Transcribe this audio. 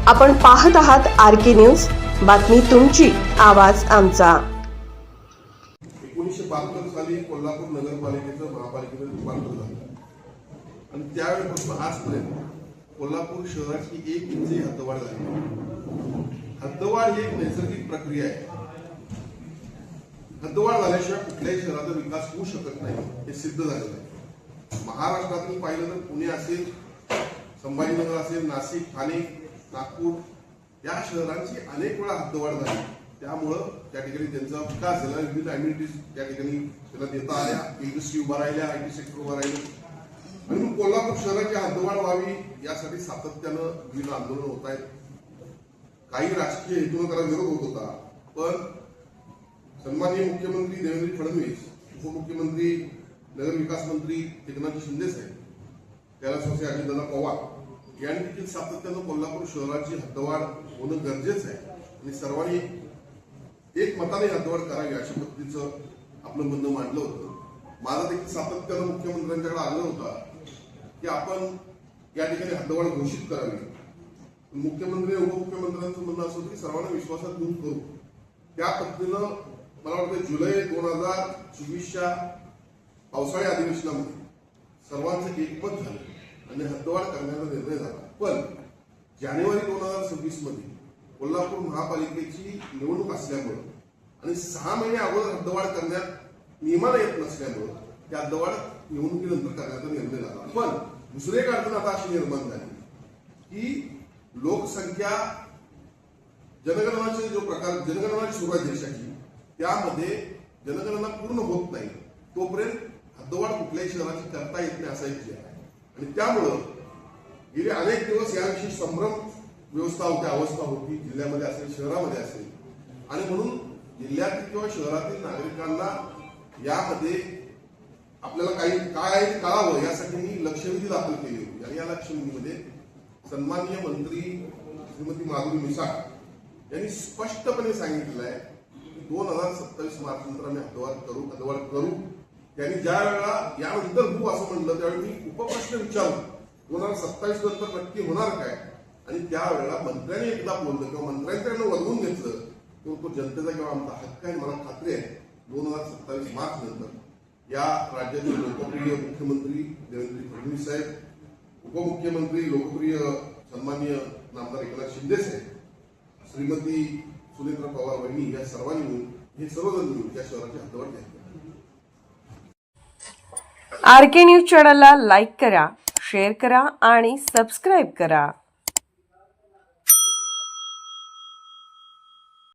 आपण पाहत आहात आरके न्यूज, बातमी तुमची, आवाज आमचा। 1972 साली कोल्हापूर नगरपालिकेचं महापालिकेमध्ये रूपांतर झालं आणि त्यावेळेपासून आजपर्यंत कोल्हापूर शहराची 1 इंच हद्दवाढ झाली। हद्दवाढ ही एक नैसर्गिक प्रक्रिया आहे। हद्दवाढ झाल्याशिवाय कुठल्याही शहराचा विकास होऊ शकत नाही, हे सिद्ध झालेलं आहे। महाराष्ट्रातील पाहिलं तर पुणे असेल, संभाजीनगर असेल, नाशिक, ठाणे, नागपूर या शहरांची अनेक वेळा हद्दवाढ झाली। त्यामुळं त्या ठिकाणी त्यांचा विकास झाला, विविध अम्युनिटीज त्या ठिकाणी त्याला देता आल्या, इंडस्ट्री उभा राहिल्या, IT सेक्टर उभा राहिलं आणि कोल्हापूर शहराची हद्दवाढ व्हावी यासाठी सातत्यानं विविध आंदोलन होत आहेत। काही राजकीय हेतून त्याला विरोध होत होता, पण सन्माननीय मुख्यमंत्री देवेंद्र फडणवीस, उपमुख्यमंत्री नगर विकास मंत्री एकनाथ शिंदे साहेब, कैलासवासी अजितदादा पवार यांनी देखील सातत्यानं कोल्हापूर शहराची हद्दवाढ होणं गरजेचं आहे आणि सर्वांनी एक मताने हद्दवाढ करावी अशा पद्धतीचं आपलं म्हणणं मांडलं होतं। माझा देखील सातत्यानं मुख्यमंत्र्यांच्याकडे आलं होतं की आपण या ठिकाणी हद्दवाढ घोषित करावी। मुख्यमंत्री उपमुख्यमंत्र्यांचं म्हणणं असं होतं की सर्वांना विश्वासात घेऊन करू। त्या पद्धतीनं मला वाटतं जुलै 2024च्या पावसाळी अधिवेशनामध्ये सर्वांचं एकमत झालं आणि हद्दवाढ करण्याचा निर्णय झाला। पण जानेवारी 2026 मध्ये कोल्हापूर महापालिकेची निवडणूक असल्यामुळे आणि 6 महिने अगोदर हद्दवाढ करण्यात नियमाला येत नसल्यामुळे त्या हद्दवाढ निवडणुकीनंतर करण्याचा निर्णय झाला। पण दुसरी एक अडचण आता अशी निर्माण झाली की लोकसंख्या जनगणनाचे जो प्रकार जनगणनाची सुरुवात देशाची त्यामध्ये जनगणना पूर्ण होत नाही तोपर्यंत हद्दवाढ कुठल्याही शहराची करता येत नाही असा एक विषय आहे आणि त्यामुळं गेले अनेक दिवस याविषयी संभ्रम व्यवस्था होती, अवस्था होती, जिल्ह्यामध्ये असेल, शहरामध्ये असेल आणि म्हणून जिल्ह्यातील किंवा शहरातील नागरिकांना यामध्ये आपल्याला काही काय कळावं यासाठी मी लक्षवेधी दाखल केली होती आणि या लक्षवेधीमध्ये सन्माननीय मंत्री श्रीमती माधुरी मिसाळ यांनी स्पष्टपणे सांगितलेलं आहे की 2027 मार्च नंतर आम्ही हद्दवाढ करू। त्यांनी ज्या वेळेला यानंतर होऊ असं म्हणलं त्यावेळी मी उपप्रश्न विचारला 2027 नंतर नक्की होणार काय आणि त्यावेळेला मंत्र्यांनी एकदा बोललं किंवा मंत्र्यांकडनं वळवून घेतलं किंवा तो जनतेचा किंवा आमचा हक्क आहे। मला खात्री आहे 2027 मार्च नंतर या राज्याचे लोकप्रिय मुख्यमंत्री देवेंद्र फडणवीस साहेब, उपमुख्यमंत्री लोकप्रिय सन्माननीय नामदार एकनाथ शिंदे साहेब, श्रीमती सुनेत्रा पवार वहिनी या सर्वांनी मिळून हे सर्वजण मिळून या शहराची हद्दवाढ केली। आरके न्यूज चॅनलला लाईक करा, शेअर करा आणि सबस्क्राईब करा।